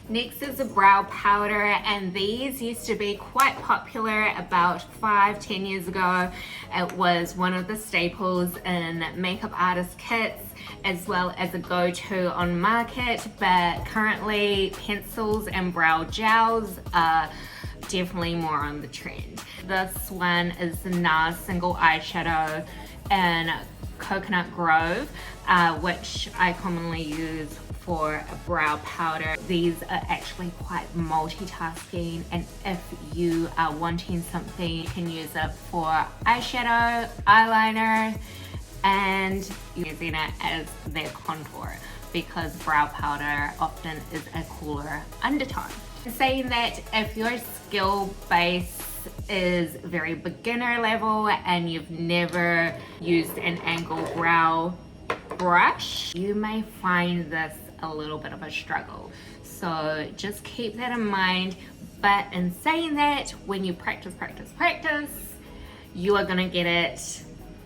Next is a brow powder, and these used to be quite popular about 5-10 years ago. It was one of the staples in makeup artist kits as well as a go-to on market, but currently pencils and brow gels are definitely more on the trend. This one is the NARS single eyeshadow in Coconut Grove, which I commonly use for a brow powder. These are actually quite multitasking, and if you are wanting something, you can use it for eyeshadow, eyeliner, and using it as their contour, because brow powder often is a cooler undertone. Saying that, if your skill base is very beginner level and you've never used an angled brow brush, you may find this a little bit of a struggle. So just keep that in mind. But in saying that, when you practice, you are gonna get it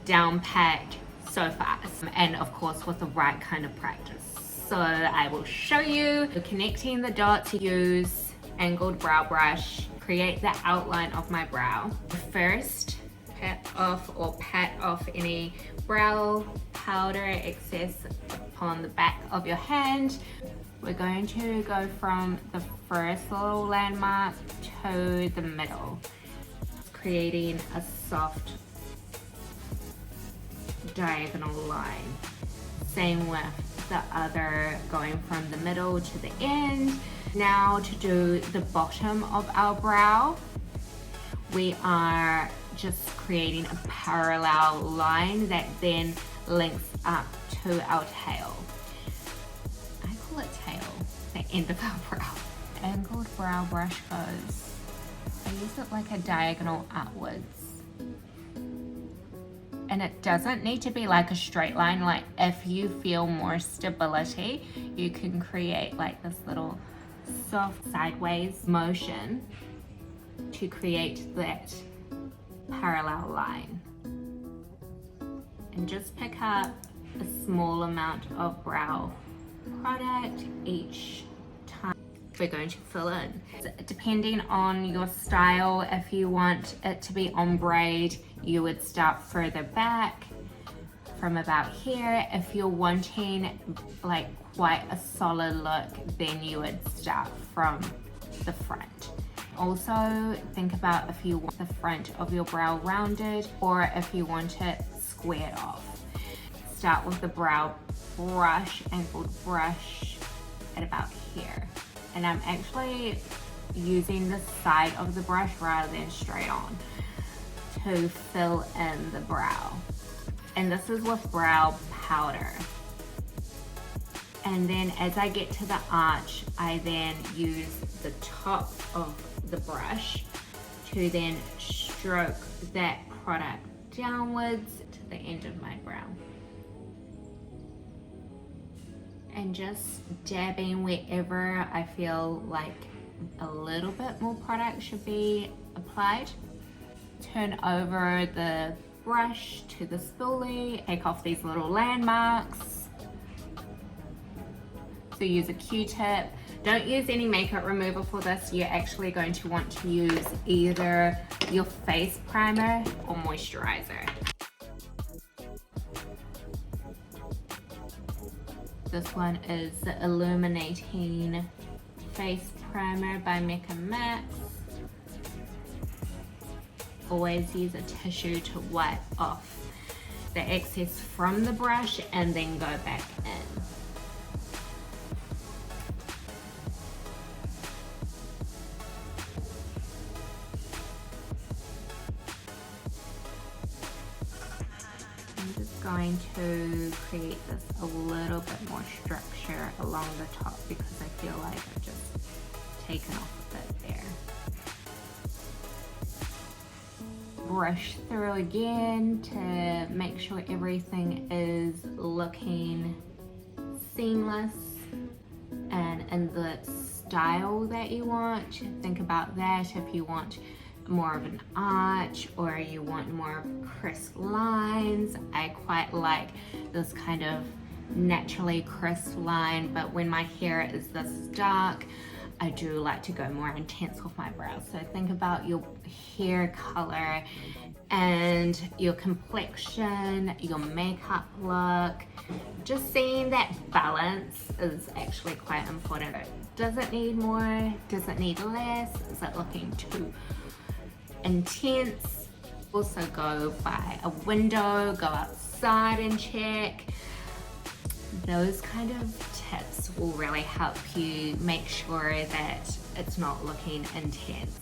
down packed so fast, and of course with the right kind of practice. So I will show you connecting the dots. Use angled brow brush, create the outline of my brow. First, pat off any brow powder excess upon the back of your hand. We're going to go from the first little landmark to the middle, creating a soft diagonal line. Same with the other, going from the middle to the end. Now to do the bottom of our brow, we are just creating a parallel line that then links up to our tail. I call it tail, the end of our brow. Angled brow brush goes, I use it like a diagonal upwards. And it doesn't need to be like a straight line. Like, if you feel more stability, you can create like this little soft sideways motion to create that parallel line. And just pick up a small amount of brow product each time we're going to fill in. Depending on your style, if you want it to be ombre, you would start further back from about here. If you're wanting like quite a solid look, then you would start from the front. Also think about if you want the front of your brow rounded or if you want it squared off. Start with the brow brush, angled brush at about here. And I'm actually using the side of the brush rather than straight on to fill in the brow. And this is with brow powder. And then as I get to the arch, I then use the top of the brush to then stroke that product downwards to the end of my brow. And just dabbing wherever I feel like a little bit more product should be applied. Turn over the brush to the spoolie, take off these little landmarks. So use a Q-tip. Don't use any makeup remover for this. You're actually going to want to use either your face primer or moisturizer. This one is the Illuminating Face Primer by Mecca Max. Always use a tissue to wipe off the excess from the brush and then go back in. I'm just going to create this a little bit more structure along the top because I feel like I've just taken off a bit there. Brush through again to make sure everything is looking seamless and in the style that you want. Think about that. If you want more of an arch or you want more crisp lines, I quite like this kind of naturally crisp line, but when my hair is this dark, I do like to go more intense with my brows. So think about your hair color and your complexion, your makeup look. Just seeing that balance is actually quite important. Does it need more? Does it need less? Is it looking too intense? Also go by a window, go outside and check. Those kind of tips will really help you make sure that it's not looking intense.